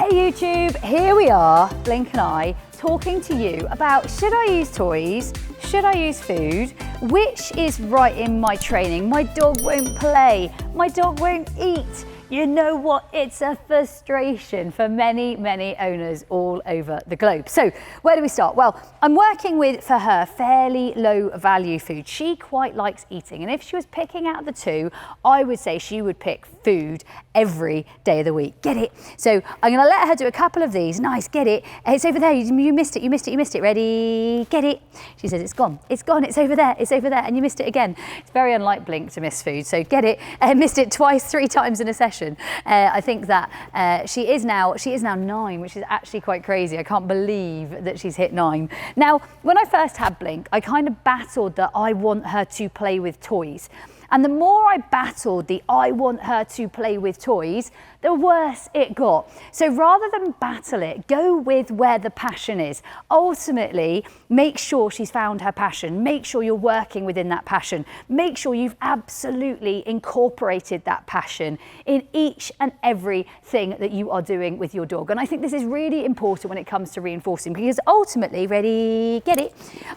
Hey YouTube, here we are, Blink and I, talking to you about should I use toys, should I use food, which is right in my training. My dog won't play, my dog won't eat. You know what, it's a frustration for many, many owners all over the globe. So where do we start? Well, I'm working with, for her, fairly low value food. She quite likes eating. And if she was picking out the two, I would say she would pick food every day of the week. Get it? So I'm gonna let her do a couple of these. Nice, get it. It's over there, you missed it, you missed it, you missed it. Ready, get it. She says, it's gone, it's over there, and you missed it again. It's very unlike Blink to miss food. So get it, missed it twice, 3 times in a session. I think that she is now 9, which is actually quite crazy. I can't believe that she's hit 9. Now, when I first had Blink, I kind of battled that I want her to play with toys. And the more I battled the I want her to play with toys, the worse it got. So rather than battle it, go with where the passion is. Ultimately, make sure she's found her passion. Make sure you're working within that passion. Make sure you've absolutely incorporated that passion in each and every thing that you are doing with your dog. And I think this is really important when it comes to reinforcing, because ultimately, ready, get it?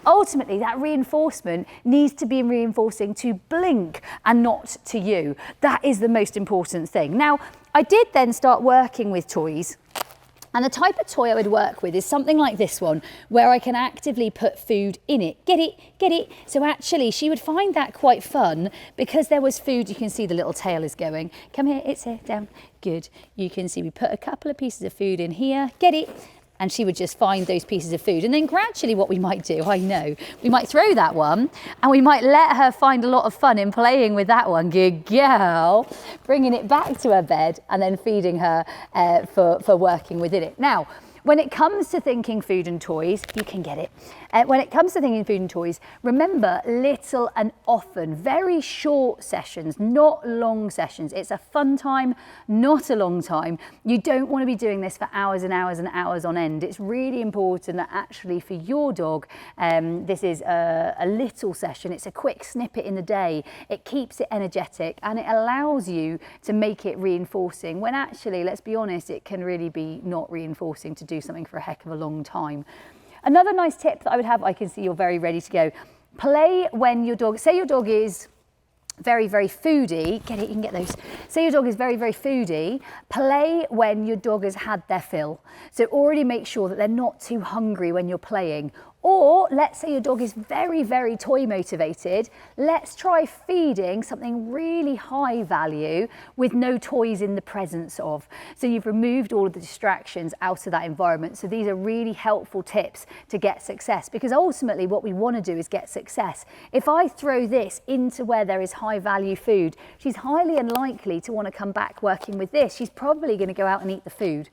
Ultimately, that reinforcement needs to be reinforcing to Blink and not to you. That is the most important thing. Now, I did then start working with toys. And the type of toy I would work with is something like this one, where I can actively put food in it. Get it? Get it? So actually, she would find that quite fun because there was food. You can see the little tail is going. Come here, it's here, down. Good. You can see we put a couple of pieces of food in here. Get it? And she would just find those pieces of food. And then gradually what we might do, I know, we might throw that one and we might let her find a lot of fun in playing with that one. Good girl. Bringing it back to her bed and then feeding her for working within it. Now, when it comes to thinking food and toys, you can get it. When it comes to thinking food and toys, remember little and often, very short sessions, not long sessions. It's a fun time, not a long time. You don't want to be doing this for hours and hours and hours on end. It's really important that actually for your dog, this is a little session. It's a quick snippet in the day. It keeps it energetic and it allows you to make it reinforcing when actually, let's be honest, it can really be not reinforcing to do something for a heck of a long time. Another nice tip that I would have, I can see you're very ready to go. Play when your dog, say your dog is very, very foodie, get it, you can get those. Say your dog is very, very foodie, play when your dog has had their fill. So already make sure that they're not too hungry when you're playing. Or let's say your dog is very, very toy motivated. Let's try feeding something really high value with no toys in the presence of. So you've removed all of the distractions out of that environment. So these are really helpful tips to get success, because ultimately what we want to do is get success. If I throw this into where there is high value food, she's highly unlikely to want to come back working with this. She's probably going to go out and eat the food.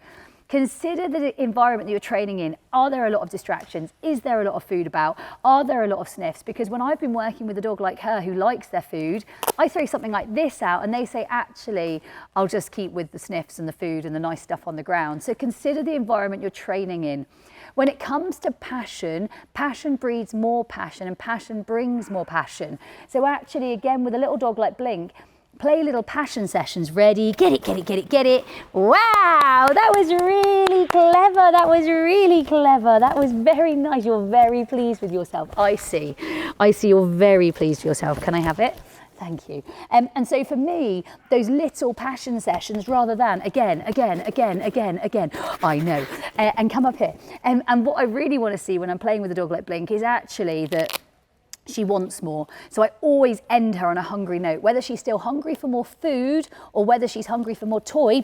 Consider the environment that you're training in. Are there a lot of distractions? Is there a lot of food about? Are there a lot of sniffs? Because when I've been working with a dog like her who likes their food, I throw something like this out and they say, actually, I'll just keep with the sniffs and the food and the nice stuff on the ground. So consider the environment you're training in. When it comes to passion, passion breeds more passion and passion brings more passion. So actually, again, with a little dog like Blink, play little passion sessions. Ready, get it, get it, get it, get it. Wow, that was really clever. That was really clever. That was very nice. You're very pleased with yourself. I see you're very pleased with yourself. Can I have it? Thank you. And so for me, those little passion sessions, rather than again, I know, and come up here. And what I really want to see when I'm playing with a dog like Blink is actually that she wants more. So I always end her on a hungry note, whether she's still hungry for more food or whether she's hungry for more toy.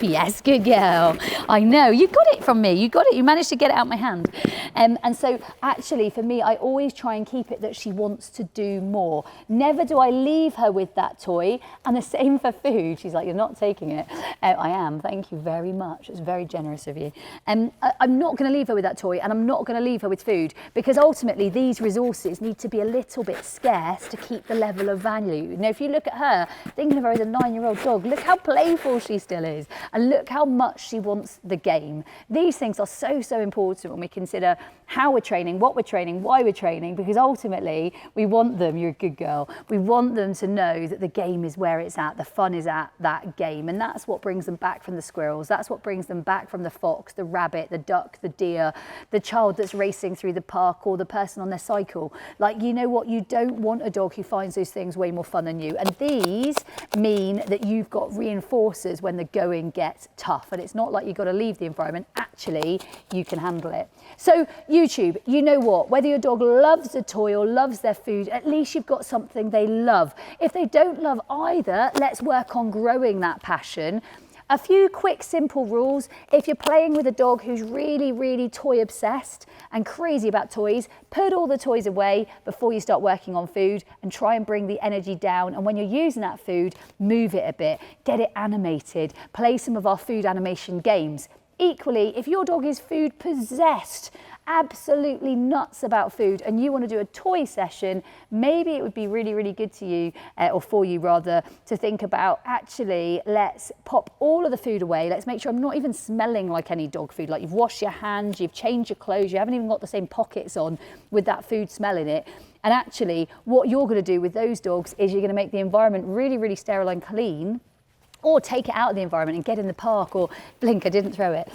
Yes, good girl. I know, you got it from me. You got it. You managed to get it out my hand. And so actually for me, I always try and keep it that she wants to do more. Never do I leave her with that toy. And the same for food. She's like, you're not taking it. I am. Thank you very much. It's very generous of you. I'm not going to leave her with that toy and I'm not going to leave her with food, because ultimately these resources need to be a little bit scarce to keep the level of value. You know, if you look at her, thinking of her as a 9-year-old dog, look how playful she still is and look how much she wants the game. These things are so important when we consider how we're training, what we're training, why we're training, because ultimately we want them, you're a good girl, we want them to know that the game is where it's at, the fun is at that game. And that's what brings them back from the squirrels. That's what brings them back from the fox, the rabbit, the duck, the deer, the child that's racing through the park, or the person on their cycle. Like, you know what? You don't want a dog who finds those things way more fun than you. And these mean that you've got reinforcers when the going gets tough. And it's not like you've got to leave the environment. Actually, you can handle it. So YouTube, you know what? Whether your dog loves a toy or loves their food, at least you've got something they love. If they don't love either, let's work on growing that passion. A few quick, simple rules. If you're playing with a dog who's really, really toy obsessed and crazy about toys, put all the toys away before you start working on food and try and bring the energy down. And when you're using that food, move it a bit, get it animated, play some of our food animation games. Equally, if your dog is food possessed, absolutely nuts about food, and you want to do a toy session, maybe it would be really, really good to you, or for you rather, to think about, actually, let's pop all of the food away. Let's make sure I'm not even smelling like any dog food, like you've washed your hands, you've changed your clothes, you haven't even got the same pockets on with that food smell in it. And actually, what you're going to do with those dogs is you're going to make the environment really, really sterile and clean, or take it out of the environment and get in the park, or blink, I didn't throw it,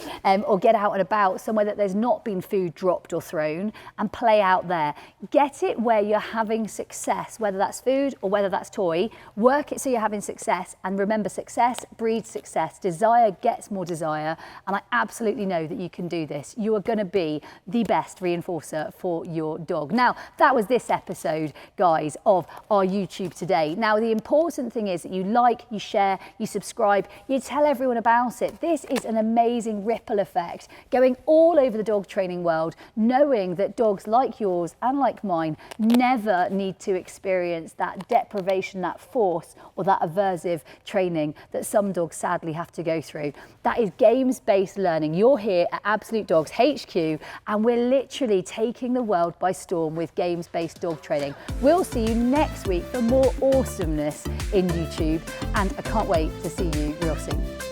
or get out and about somewhere that there's not been food dropped or thrown, and play out there. Get it where you're having success, whether that's food or whether that's toy. Work it so you're having success, and remember, success breeds success. Desire gets more desire, and I absolutely know that you can do this. You are going to be the best reinforcer for your dog. Now, that was this episode, guys, of our YouTube today. Now, the important thing is that you like, you share, you subscribe, you tell everyone about it. This is an amazing ripple effect going all over the dog training world, knowing that dogs like yours and like mine never need to experience that deprivation, that force, or that aversive training that some dogs sadly have to go through. That is games-based learning. You're here at Absolute Dogs HQ, and we're literally taking the world by storm with games-based dog training. We'll see you next week for more awesomeness in YouTube, and I can't wait to see you real soon.